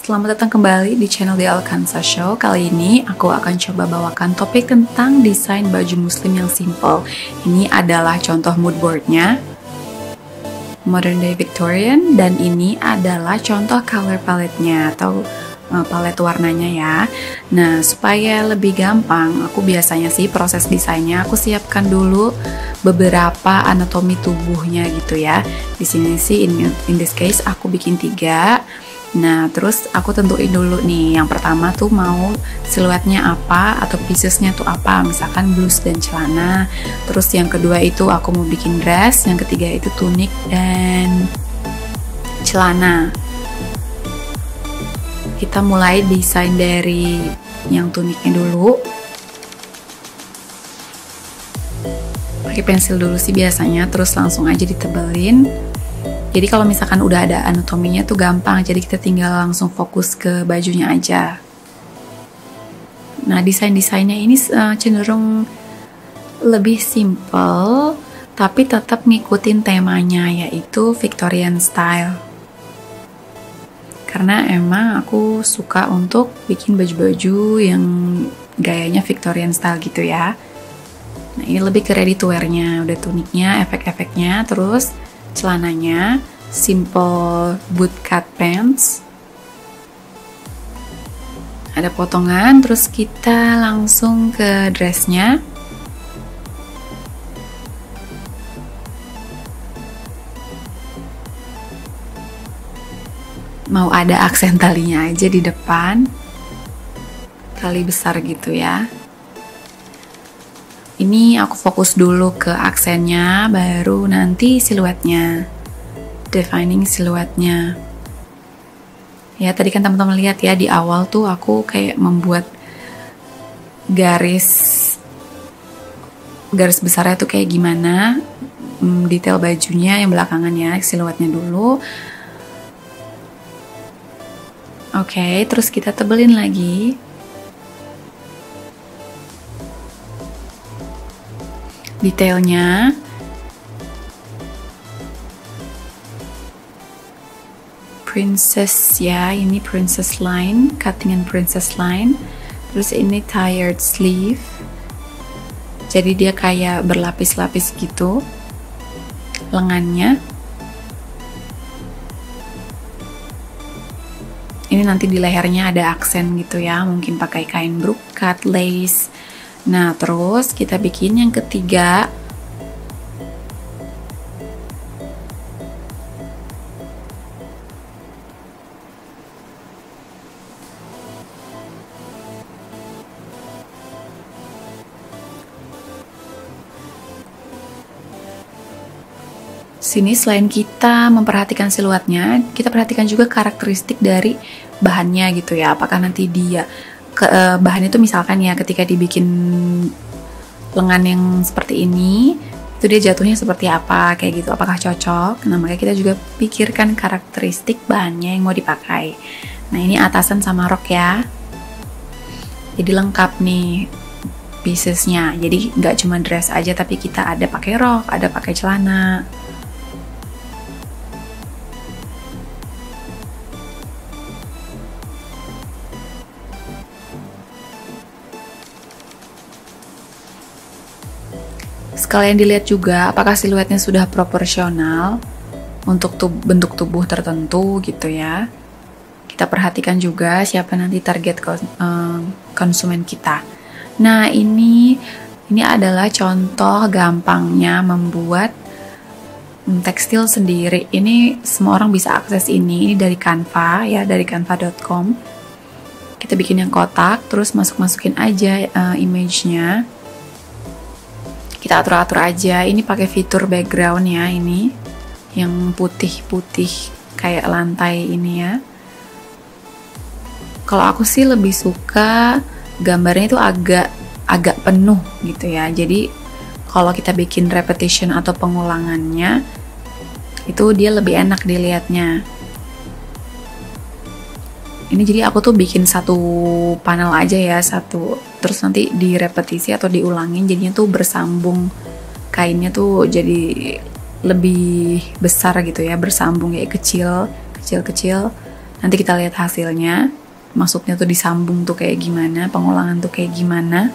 Selamat datang kembali di channel The Alkansa Show. Kali ini aku akan coba bawakan topik tentang desain baju muslim yang simple. Ini adalah contoh mood boardnya, Modern Day Victorian, dan ini adalah contoh color palette-nya atau palet warnanya ya. Nah, supaya lebih gampang, aku biasanya sih proses desainnya aku siapkan dulu beberapa anatomi tubuhnya gitu ya. Di sini sih in this case aku bikin 3. Nah, terus aku tentuin dulu nih. Yang pertama tuh mau siluetnya apa atau piecesnya tuh apa. Misalkan blus dan celana. Terus yang kedua itu aku mau bikin dress. Yang ketiga itu tunik dan celana. Kita mulai desain dari yang tuniknya dulu. Pakai pensil dulu sih biasanya, terus langsung aja ditebelin. Jadi kalau misalkan udah ada anatominya tuh gampang, jadi kita tinggal langsung fokus ke bajunya aja. Nah, desain-desainnya ini cenderung lebih simple, tapi tetap ngikutin temanya, yaitu Victorian style. Karena emang aku suka untuk bikin baju-baju yang gayanya Victorian style gitu ya. Nah, ini lebih ke ready to wear-nya, udah tuniknya, efek-efeknya, terus celananya simple bootcut pants, ada potongan, terus kita langsung ke dressnya. Mau ada aksen talinya aja di depan, tali besar gitu ya. Ini aku fokus dulu ke aksennya, baru nanti siluetnya, defining siluetnya. Ya, tadi kan teman-teman lihat ya, di awal tuh aku kayak membuat garis besarnya tuh kayak gimana, detail bajunya yang belakangan ya, siluetnya dulu. Oke, terus kita tebelin lagi. Detailnya. Princess ya, ini princess line, cutting princess line. Terus ini tired sleeve. Jadi dia kayak berlapis-lapis gitu lengannya. Ini nanti di lehernya ada aksen gitu ya, mungkin pakai kain brocade, lace. Nah, terus kita bikin yang ketiga. Sini selain kita memperhatikan siluetnya, kita perhatikan juga karakteristik dari bahannya gitu ya. Apakah nanti dia bahan itu misalkan ya ketika dibikin lengan yang seperti ini itu dia jatuhnya seperti apa kayak gitu, apakah cocok. Nah, makanya kita juga pikirkan karakteristik bahannya yang mau dipakai. Nah, ini atasan sama rok ya, jadi lengkap nih piecesnya, jadi nggak cuma dress aja tapi kita ada pakai rok, ada pakai celana. Sekalian dilihat juga apakah siluetnya sudah proporsional untuk bentuk tubuh tertentu gitu ya. Kita perhatikan juga siapa nanti target konsumen kita. Nah, ini adalah contoh gampangnya membuat tekstil sendiri. Ini semua orang bisa akses ini dari Canva ya, dari canva.com. Kita bikin yang kotak, terus masukin aja image-nya. Kita atur-atur aja. Ini pakai fitur background ya, ini yang putih-putih kayak lantai ini ya. Kalau aku sih lebih suka gambarnya itu agak penuh gitu ya. Jadi kalau kita bikin repetition atau pengulangannya itu dia lebih enak dilihatnya. Ini jadi aku tuh bikin satu panel aja ya, satu, terus nanti direpetisi atau diulangin, jadinya tuh bersambung, kainnya tuh jadi lebih besar gitu ya, bersambung kayak kecil. Nanti kita lihat hasilnya, masuknya tuh disambung tuh kayak gimana, pengulangan tuh kayak gimana.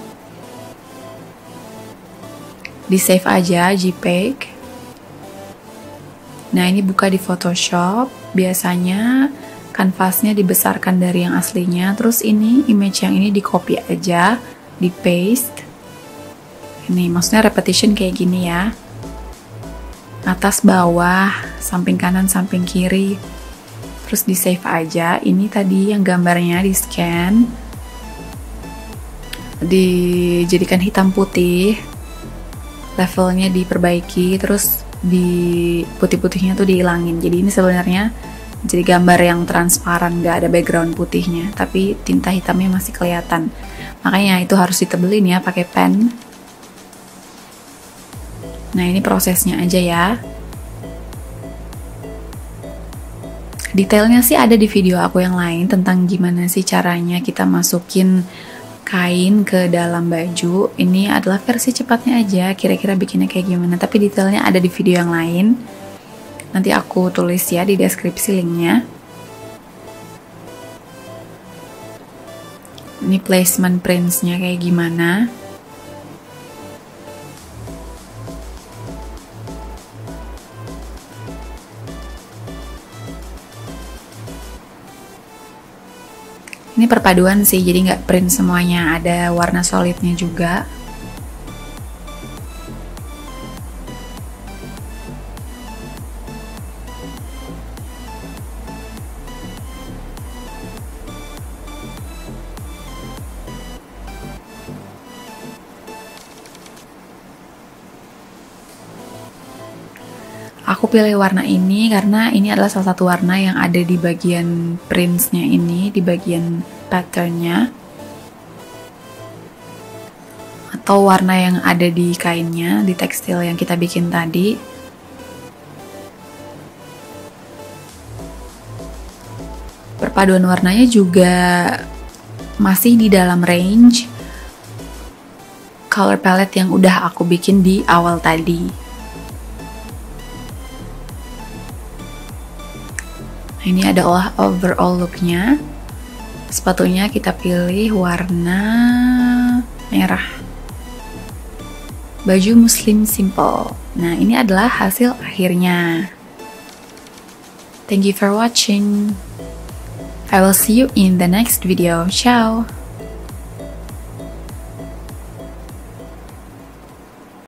Di save aja JPEG. Nah, ini buka di Photoshop. Biasanya kanvasnya dibesarkan dari yang aslinya, terus ini image yang ini di copy aja, di paste. Ini maksudnya repetition kayak gini ya, atas bawah, samping kanan samping kiri, terus di save aja. Ini tadi yang gambarnya di scan, dijadikan hitam putih, levelnya diperbaiki, terus di putih-putihnya tuh dihilangin. Jadi ini sebenarnya jadi gambar yang transparan, nggak ada background putihnya, tapi tinta hitamnya masih kelihatan. Makanya itu harus ditebelin ya pakai pen. Nah, ini prosesnya aja ya. Detailnya sih ada di video aku yang lain tentang gimana sih caranya kita masukin kain ke dalam baju. Ini adalah versi cepatnya aja, kira-kira bikinnya kayak gimana. Tapi detailnya ada di video yang lain. Nanti aku tulis ya di deskripsi linknya. Ini placement prints-nya kayak gimana. Ini perpaduan sih, jadi nggak print semuanya, ada warna solidnya juga. Aku pilih warna ini karena ini adalah salah satu warna yang ada di bagian prints-nya ini, di bagian pattern-nya. Atau warna yang ada di kainnya, di tekstil yang kita bikin tadi. Perpaduan warnanya juga masih di dalam range color palette yang udah aku bikin di awal tadi. Ini ada overall looknya. Sepatunya kita pilih warna merah. Baju muslim simple. Nah, ini adalah hasil akhirnya. Thank you for watching. I will see you in the next video. Ciao.